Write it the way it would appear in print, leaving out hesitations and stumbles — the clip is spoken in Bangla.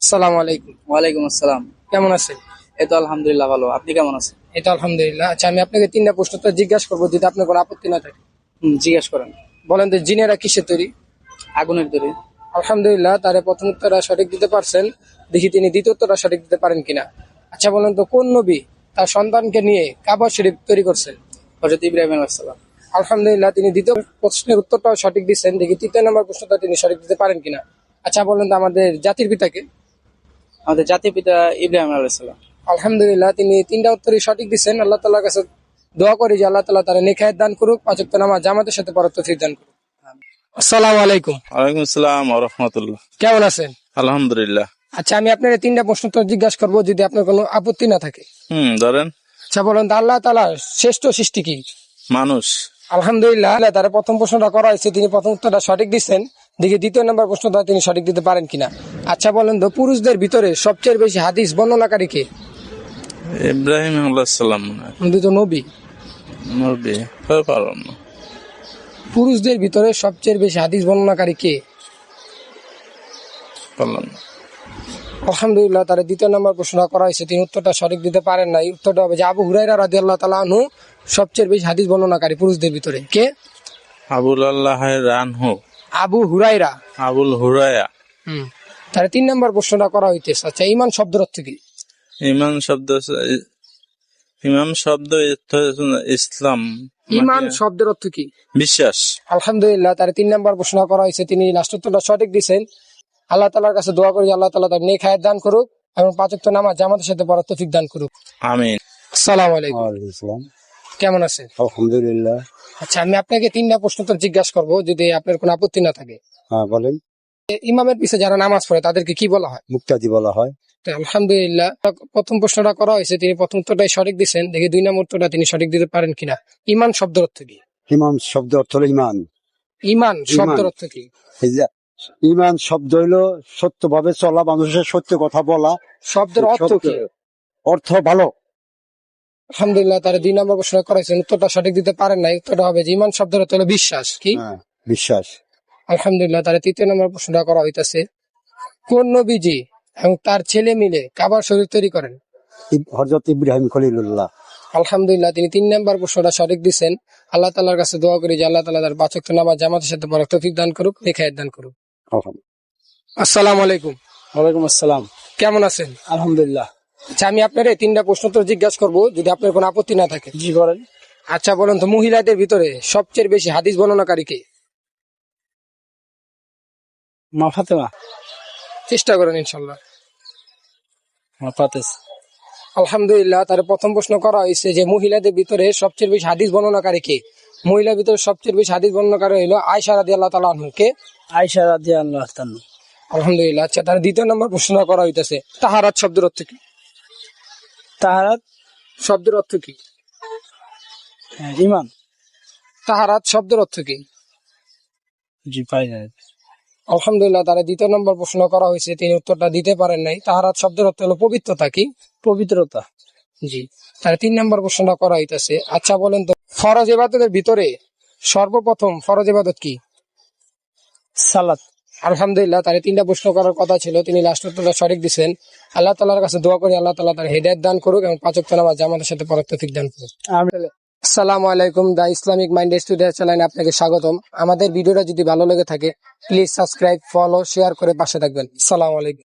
আসসালামু আলাইকুম। ওয়ালাইকুম আসসালাম। কেমন আছেন? এই তো আলহামদুলিল্লাহ ভালো। আপনি কেমন আছেন? এই তো আলহামদুলিল্লাহ। আচ্ছা, আমি আপনাকে তিনটা প্রশ্ন তো জিজ্ঞাসা করবো, যদি আপনার কোনো আপত্তি না থাকে। জিজ্ঞেস করেন। বলেন তো, জিনেরা কিসের তৈরি? আগুনের তৈরি। আলহামদুলিল্লাহ, তার প্রথম উত্তরটা সঠিক দিতে পারছেন। দেখি তিনি দ্বিতীয় উত্তরটা সঠিক দিতে পারেন কিনা। আচ্ছা বলেন তো, কোন নবী তার সন্তানকে নিয়ে কাবা শরীফ তৈরি করছেন? হযরত ইব্রাহিম আলাইহিস সালাম। আলহামদুলিল্লাহ, তিনি দ্বিতীয় প্রশ্নের উত্তরটাও সঠিক দিচ্ছেন। দেখি তৃতীয় নম্বর প্রশ্নটা তিনি সঠিক দিতে পারেন কিনা। আচ্ছা বলেন তো, আমাদের জাতির পিতাকে? আমাদের জাতির পিতা ইব্রাহিম আলাইহিস সালাম। আলহামদুলিল্লাহ, তিনি তিনটা উত্তরই সঠিক দিচ্ছেন। আল্লাহ তাআলার কাছে দোয়া করি যে আল্লাহ তাআলা তার নেক হায়াত দান করুক, পাঁচ ওয়াক্ত নামাজ জামাতের সাথে পড়ার তৌফিক দান করুক। আসসালামু আলাইকুম। ওয়ালাইকুম আসসালাম ওয়া রাহমাতুল্লাহ। কেমন আছেন? আলহামদুলিল্লাহ। আচ্ছা, আমি আপনার তিনটা প্রশ্ন তো জিজ্ঞাসা করবো, যদি আপনার কোনো আপত্তি না থাকে। ধরেন। আচ্ছা বলেন তো, আল্লাহ তাআলার শ্রেষ্ঠ সৃষ্টি কি? মানুষ। আলহামদুলিল্লাহ, তার প্রথম প্রশ্নটা করা হয়েছে, তিনি প্রথম উত্তরটা সঠিক দিচ্ছেন। দেখি দ্বিতীয় নম্বর প্রশ্নটা তিনি সঠিক দিতে পারেন কিনা। আচ্ছা বলেন তো, পুরুষদের ভিতরে সবচেয়ে বেশি হাদিস বর্ণনাকারী কে? ইব্রাহিম আলাইহিস সালাম। উনি তো নবী। নবী হতে পারলাম না। পুরুষদের ভিতরে সবচেয়ে বেশি হাদিস বর্ণনাকারী কে? পারলাম না। আলহামদুলিল্লাহ, তার দ্বিতীয় নম্বর প্রশ্ন করা হয়েছে, তিনি উত্তরটা সঠিক দিতে পারেন নাই। উত্তরটা হবে যে আবু হুরায়রা রাদিয়াল্লাহু তাআলা আনহু সবচেয়ে বেশি হাদিস বর্ণনাকারী পুরুষদের ভিতরে। কে? আবুল আল্লাহ রানহু। আবু হুরায়রা। আবুল হুরায়া। তার তিন নম্বর প্রশ্নটা করা হইতেছে, আচ্ছা ঈমান শব্দের অর্থ কি? ইমান শব্দ ইসলাম। ঈমান শব্দের অর্থ কি? বিশ্বাস। আলহামদুলিল্লাহ, তার তিন নম্বর প্রশ্ন করা হয়েছে, তিনি লাস্ট উত্তরটা সঠিক দিচ্ছেন। আল্লাহ তাআলার কাছে দোয়া করি আল্লাহ তাআলা তার নেক হায়াত দান করুক এবং পাঁচ ওয়াক্ত নামাজ জামাতের সাথে পড়ার তৌফিক দান করুক। আমিন। আসসালামু আলাইকুম। ওয়ালাইকুম আসসালাম। কেমন আছেন? আলহামদুলিল্লাহ। আচ্ছা, আমি আপনাকে তিনটা প্রশ্ন তো জিজ্ঞাসা করবো, যদি আপনার কোনো আপত্তি না থাকে। হ্যাঁ বলেন। ইমামের পিছে যারা নামাজ পড়ে তাদেরকে কি বলা হয়? মুক্তাদি বলা হয়। তো আলহামদুলিল্লাহ, প্রথম প্রশ্নটা করা হয়েছে, তিনি প্রথম উত্তরটাই সঠিক দিচ্ছেন। দেখি দুই নম্বর উত্তরটা তিনি সঠিক দিতে পারেন কিনা। ঈমান শব্দের অর্থ কি? ইমাম শব্দ অর্থ হলো ইমান। ঈমান শব্দের অর্থ কি? এই যে ইমান শব্দ হইলো সত্যভাবে চলা, মানুষের সত্য কথা বলা। শব্দের অর্থ কি? অর্থ ভালো। আলহামদুলিল্লাহ, তার দুই নম্বর প্রশ্ন করা হয়েছে, উত্তরটা সঠিক দিতে পারেন নাই। উত্তরটা হবে যে ঈমান শব্দের অর্থ হলো বিশ্বাস। কি? হ্যাঁ, বিশ্বাস। আলহামদুলিল্লাহ, তার তৃতীয় নম্বর প্রশ্নটা করা হইতেছে, কোন নবীজি এবং তার ছেলে মিলে কাবার শরীফ তৈরি করেন? হযরত ইব্রাহিম খলিলুল্লাহ। আলহামদুলিল্লাহ, তিনি তিন নম্বর প্রশ্নটা সঠিক দিচ্ছেন। আল্লাহ তাআলার কাছে দোয়া করি যে আল্লাহ তাআলা তার পাঁচ ওয়াক্ত নামাজ জামাতের সাথে পড়ার তৌফিক দান করুক, নেক হায়াত দান করুক। আসসালামু আলাইকুম। ওয়ালাইকুম আসসালাম। কেমন আছেন? আলহামদুলিল্লাহ। আচ্ছা, আমি আপনার তিনটা প্রশ্ন তো জিজ্ঞাসা করবো, যদি আপনার কোনো আপত্তি না থাকে। জি করেন। আচ্ছা বলেন তো, মহিলাদের ভিতরে সবচেয়ে বেশি হাদিস বর্ণনাকারী কে? মা ফাতেমা। চেষ্টা করেন ইনশাল্লাহ। মা ফাতেস। আলহামদুলিল্লাহ, তার প্রথম প্রশ্ন করা হয়েছে যে মহিলাদের ভিতরে সবচেয়ে বেশি হাদিস বর্ণনাকারী কে? মহিলার ভিতরে সবচেয়ে বেশি হাদিস বর্ণনাকারী হলো আয়েশা রাদিয়াল্লাহু তাআলা আনহা। কে? আয়েশা রাদিয়াল্লাহু তাআলা। আলহামদুলিল্লাহ। আচ্ছা, তার দ্বিতীয় নম্বর প্রশ্ন করা হইতেছে, তাহারাত শব্দের অর্থ কি? তাহারাত শব্দের অর্থ কি? ইমান। তাহারাত শব্দের অর্থ কি? জি পাই যায়। আলহামদুলিল্লাহ, তার দ্বিতীয় নম্বর প্রশ্ন করা হয়েছে, তিনি উত্তরটা দিতে পারেন নাই। তাহারাত শব্দের অর্থ হলো পবিত্রতা। কি? পবিত্রতা। জি। তার তিন নম্বর প্রশ্নটা করা হইতেছে, আচ্ছা বলেন তো, ফরজ ইবাদতের ভিতরে সর্বপ্রথম ফরজ ইবাদত কি? সালাত। আলহামদুলিল্লাহ, তার তিনটা প্রশ্ন করার কথা ছিল, তিনি লাস্ট উত্তরটা সঠিক দিচ্ছেন। আল্লাহ তাআলার কাছে দোয়া করি আল্লাহ তাআলা তার হেদায়েত দান করুক এবং পাঁচ ওয়াক্ত নামাজ জামাতের সাথে পড়ার তৌফিক দান করুক। আসসালামু আলাইকুম। দা ইসলামিক মাইন্ডেড স্টুডিও চ্যানেলে আপনাকে স্বাগতম। আমাদের ভিডিওটা যদি ভালো লেগে থাকে, প্লিজ সাবস্ক্রাইব, ফলো, শেয়ার করে পাশে থাকবেন। আসসালামু আলাইকুম।